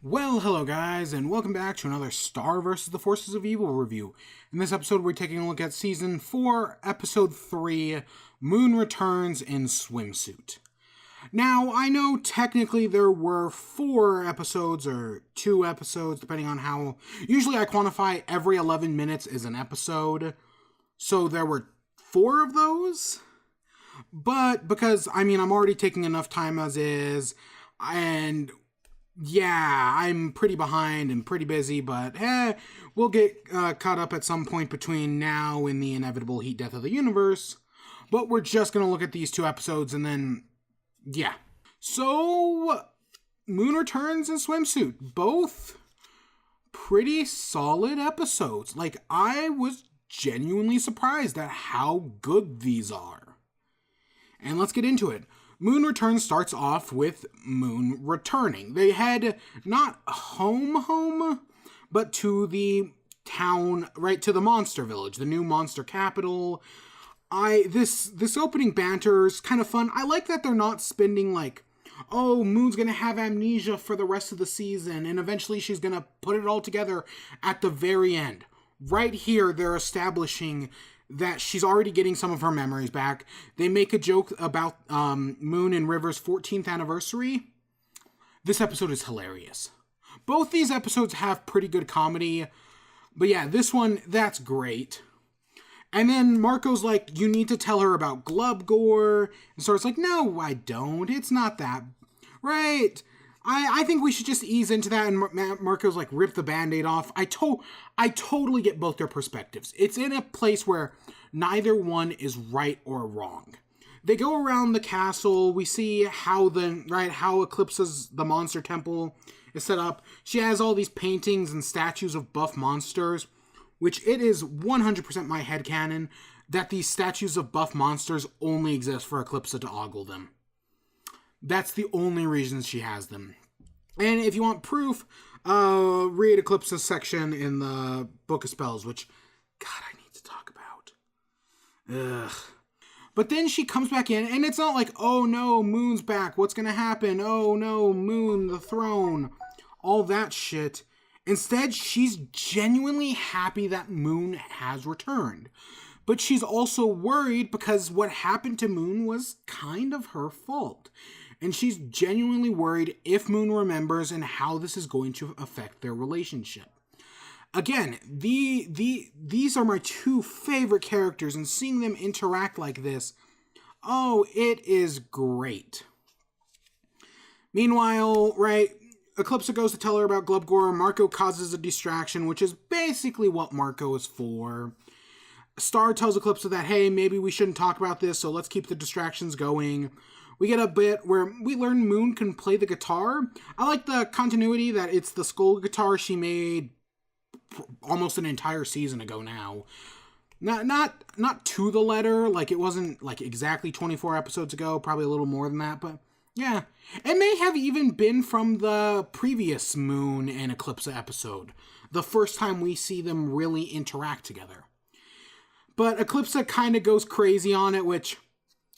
Well, hello guys, and welcome back to another Star vs. the Forces of Evil review. In this episode, we're taking a look at Season 4, Episode 3, Moon Returns in Swimsuit. Now, I know technically there were 4 episodes, or 2 episodes, depending on how... Usually I quantify every 11 minutes as an episode, so there were 4 of those. But, because, I'm already taking enough time as is, and... yeah, I'm pretty behind and pretty busy, but we'll get caught up at some point between now and the inevitable heat death of the universe. But we're just going to look at these 2 episodes and then, yeah. So, Moon Returns and Swimsuit, both pretty solid episodes. Like, I was genuinely surprised at how good these are. And let's get into it. Moon Returns starts off with Moon returning. They head not home, but to the town, right, to the monster village, the new monster capital. This opening banter is kind of fun. I like that they're not spending like, oh, Moon's gonna have amnesia for the rest of the season, and eventually she's gonna put it all together at the very end. Right here, they're establishing that she's already getting some of her memories back. They make a joke about Moon and River's 14th anniversary. This episode is hilarious. Both these episodes have pretty good comedy, but yeah, this one, that's great. And then Marco's like, you need to tell her about Glubgore. And Star's like, no, I don't. It's not that. Right. I think we should just ease into that, and Marco's like, rip the Band-Aid off. I totally get both their perspectives. It's in a place where neither one is right or wrong. They go around the castle. We see how Eclipsa's the monster temple is set up. She has all these paintings and statues of buff monsters, which it is 100% my headcanon that these statues of buff monsters only exist for Eclipsa to ogle them. That's the only reason she has them. And if you want proof, read Eclipsa's section in the Book of Spells, which, God, I need to talk about. Ugh. But then she comes back in, and it's not like, oh no, Moon's back, what's gonna happen? Oh no, Moon, the throne, all that shit. Instead, she's genuinely happy that Moon has returned. But she's also worried because what happened to Moon was kind of her fault. And she's genuinely worried if Moon remembers and how this is going to affect their relationship. Again, these are my 2 favorite characters, and seeing them interact like this, oh, it is great. Meanwhile, right, Eclipsa goes to tell her about Glubgore. Marco causes a distraction, which is basically what Marco is for. Star tells Eclipsa that, hey, maybe we shouldn't talk about this, so let's keep the distractions going. We get a bit where we learn Moon can play the guitar. I like the continuity that it's the skull guitar she made almost an entire season ago now. Not to the letter, like it wasn't like exactly 24 episodes ago, probably a little more than that, but yeah. It may have even been from the previous Moon and Eclipsa episode, the first time we see them really interact together. But Eclipsa kind of goes crazy on it, which...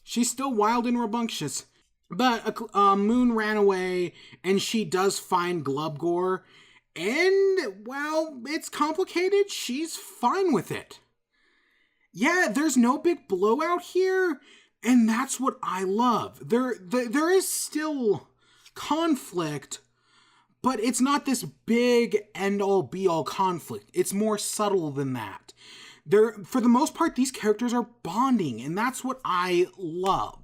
she's still wild and rambunctious. But Moon ran away, and she does find Glubgore. And, well, it's complicated. She's fine with it. Yeah, there's no big blowout here, and that's what I love. There is still conflict, but it's not this big end-all, be-all conflict. It's more subtle than that. For the most part, these characters are bonding, and that's what I love.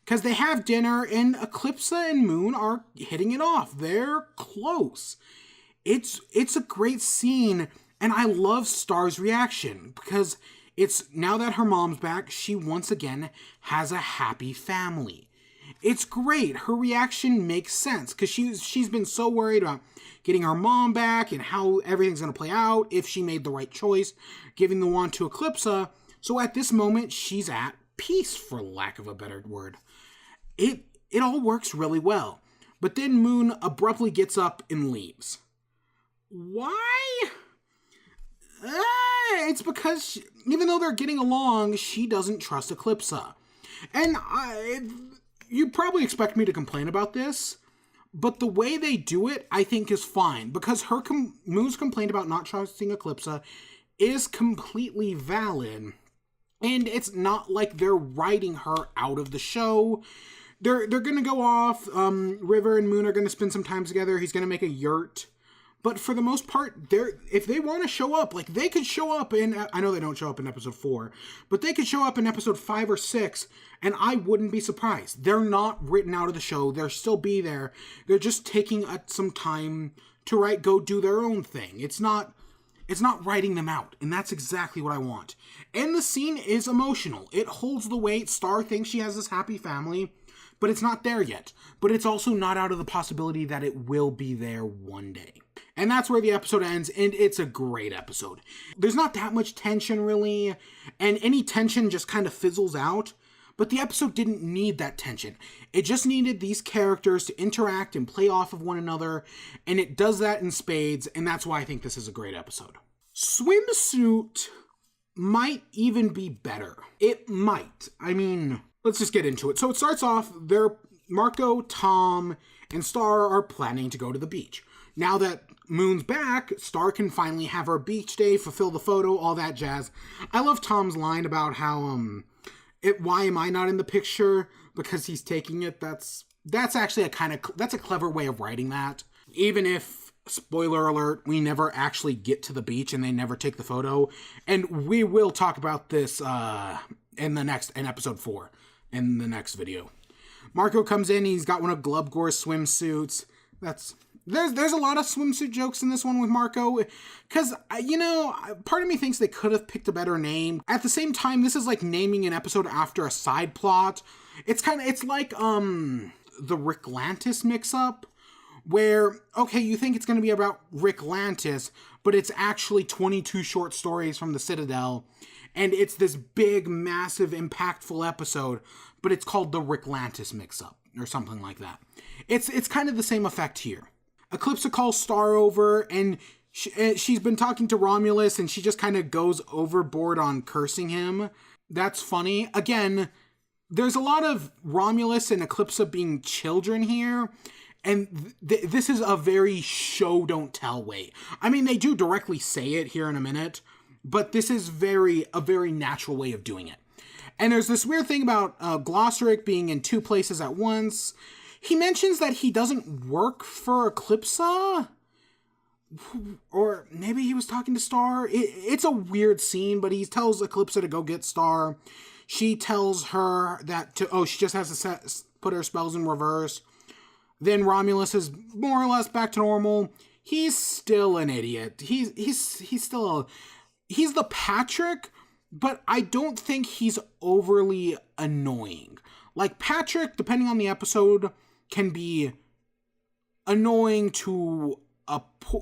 Because they have dinner, and Eclipsa and Moon are hitting it off. They're close. It's a great scene, and I love Star's reaction, because it's now that her mom's back, she once again has a happy family. It's great. Her reaction makes sense, because she's been so worried about getting her mom back and how everything's going to play out, if she made the right choice, giving the wand to Eclipsa. So at this moment, she's at peace, for lack of a better word. It all works really well. But then Moon abruptly gets up and leaves. Why? It's because, even though they're getting along, she doesn't trust Eclipsa. And you probably expect me to complain about this, But the way they do it, I think, is fine. Because Moon's complaint about not trusting Eclipsa is completely valid. And it's not like they're writing her out of the show. They're gonna go off. River and Moon are gonna spend some time together. He's gonna make a yurt. But for the most part, if they want to show up, like, they could show up in, I know they don't show up in episode 4, but they could show up in episode 5 or 6, and I wouldn't be surprised. They're not written out of the show. They'll still be there. They're just taking some time to go do their own thing. It's not writing them out, and that's exactly what I want. And the scene is emotional. It holds the weight. Star thinks she has this happy family, but it's not there yet. But it's also not out of the possibility that it will be there one day. And that's where the episode ends, and it's a great episode. There's not that much tension, really, and any tension just kind of fizzles out. But the episode didn't need that tension. It just needed these characters to interact and play off of one another, and it does that in spades, and that's why I think this is a great episode. Swimsuit might even be better. It might. I mean, let's just get into it. So it starts off, Marco, Tom, and Star are planning to go to the beach. Now that Moon's back, Star can finally have her beach day, fulfill the photo, all that jazz. I love Tom's line about how, why am I not in the picture? Because he's taking it. That's actually that's a clever way of writing that. Even if, spoiler alert, we never actually get to the beach and they never take the photo. And we will talk about this, in episode 4, in the next video. Marco comes in, he's got one of Glubgore's swimsuits. There's a lot of swimsuit jokes in this one with Marco, because, part of me thinks they could have picked a better name. At the same time, this is like naming an episode after a side plot. It's like, the Rick Lantis mix-up, where, okay, you think it's going to be about Rick Lantis, but it's actually 22 short stories from the Citadel, and it's this big, massive, impactful episode, but it's called the Rick Lantis mix-up, or something like that. It's kind of the same effect here. Eclipsa calls Star over, and she's been talking to Romulus, and she just kind of goes overboard on cursing him. That's funny. Again, there's a lot of Romulus and Eclipsa being children here, and this is a very show-don't-tell way. I mean, they do directly say it here in a minute, but this is a very natural way of doing it. And there's this weird thing about Glossaric being in 2 places at once. He mentions that he doesn't work for Eclipsa, or maybe he was talking to Star. It's a weird scene, but he tells Eclipsa to go get Star. She tells her that she just has to put her spells in reverse. Then Romulus is more or less back to normal. He's still an idiot. He's the Patrick, but I don't think he's overly annoying. Like, Patrick, depending on the episode, can be annoying to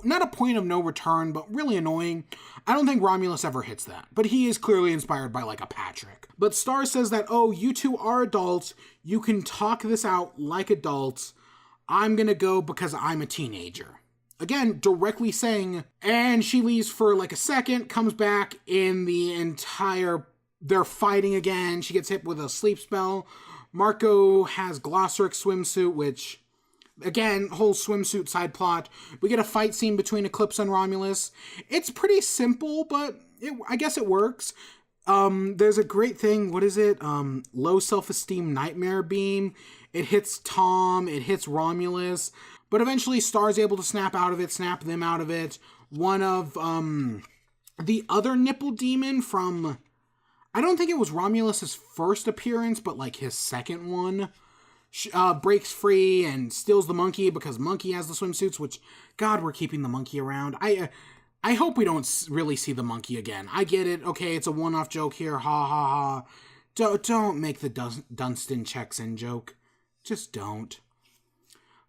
not a point of no return, but really annoying. I don't think Romulus ever hits that, but he is clearly inspired by, like, a Patrick. But Star says that, you two are adults, you can talk this out like adults, I'm gonna go because I'm a teenager. Again, directly saying, and she leaves for like a second, comes back in they're fighting again, she gets hit with a sleep spell. Marco has Glossaric swimsuit, which, again, whole swimsuit side plot. We get a fight scene between Eclipsa and Romulus. It's pretty simple, but I guess it works. There's a great thing, what is it? Low self-esteem nightmare beam. It hits Tom, it hits Romulus, but eventually Star's able to snap them out of it. One of, the other nipple demon from, I don't think it was Romulus's first appearance, but like his second one, breaks free and steals the monkey because Monkey has the swimsuits, which, God, we're keeping the monkey around. I hope we don't really see the monkey again. I get it. Okay, it's a one-off joke here. Ha ha ha. Don't make the Dunstan checks in joke. Just don't.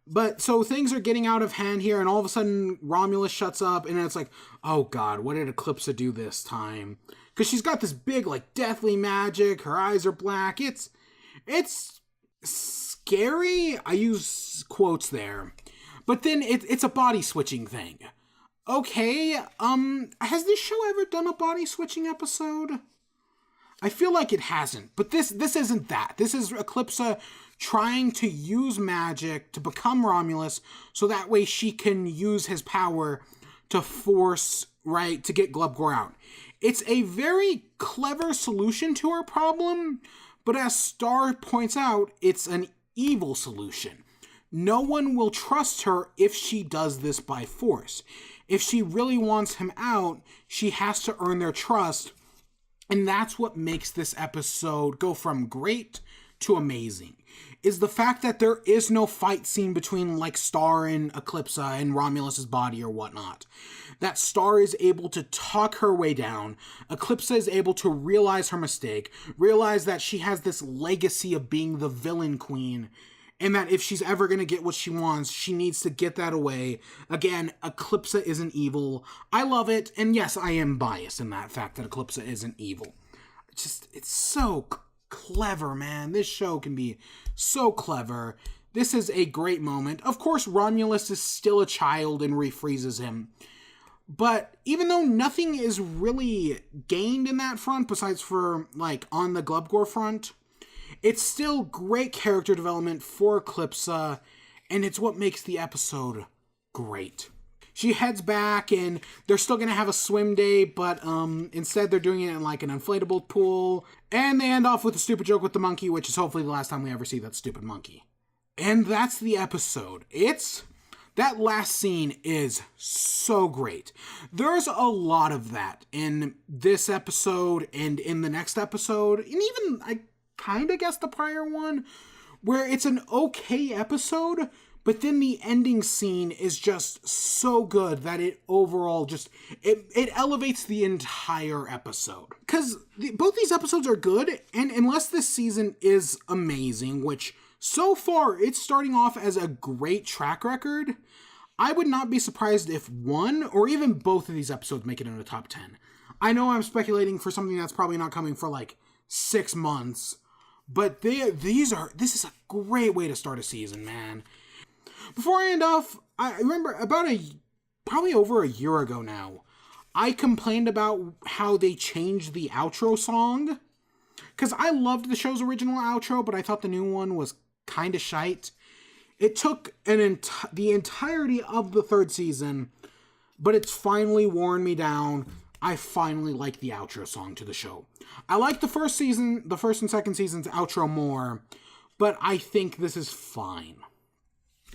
But so things are getting out of hand here, and all of a sudden Romulus shuts up, and it's like, oh God, what did Eclipsa do this time? Because she's got this big, like, deathly magic. Her eyes are black. It's scary. I use quotes there. But then it's a body switching thing. Okay, has this show ever done a body switching episode? I feel like it hasn't, but this isn't that. This is Eclipsa trying to use magic to become Romulus so that way she can use his power to force, right, to get Glubgor out. It's a very clever solution to her problem, but as Star points out, it's an evil solution. No one will trust her if she does this by force. If she really wants him out, she has to earn their trust, and that's what makes this episode go from great to amazing, is the fact that there is no fight scene between, like, Star and Eclipsa and Romulus's body or whatnot. That Star is able to talk her way down. Eclipsa is able to realize her mistake, realize that she has this legacy of being the villain queen, and that if she's ever going to get what she wants, she needs to get that away. Again, Eclipsa isn't evil. I love it, and yes, I am biased in that fact that Eclipsa isn't evil. It's so clever, man. This show can be so clever. This is a great moment. Of course, Romulus is still a child and refreezes him. But even though nothing is really gained in that front, besides for, like, on the Glubgor front, it's still great character development for Eclipsa, and it's what makes the episode great. She heads back, and they're still going to have a swim day, but instead they're doing it in, like, an inflatable pool, and they end off with a stupid joke with the monkey, which is hopefully the last time we ever see that stupid monkey. And that's the episode. That last scene is so great. There's a lot of that in this episode and in the next episode, and even, I kind of guess, the prior one, where it's an okay episode, but then the ending scene is just so good that it overall just, it elevates the entire episode. Because both these episodes are good, and unless this season is amazing, which so far it's starting off as a great track record, I would not be surprised if one or even both of these episodes make it in the top 10. I know I'm speculating for something that's probably not coming for like 6 months, but this is a great way to start a season, man. Before I end off, I remember probably over a year ago now, I complained about how they changed the outro song. Because I loved the show's original outro, but I thought the new one was kind of shite. It took the entirety of the 3rd season, but it's finally worn me down. I finally like the outro song to the show. I like the first and 2nd season's outro more, but I think this is fine.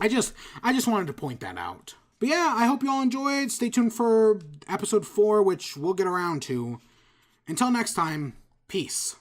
I just wanted to point that out. But yeah, I hope you all enjoyed. Stay tuned for episode 4, which we'll get around to. Until next time, peace.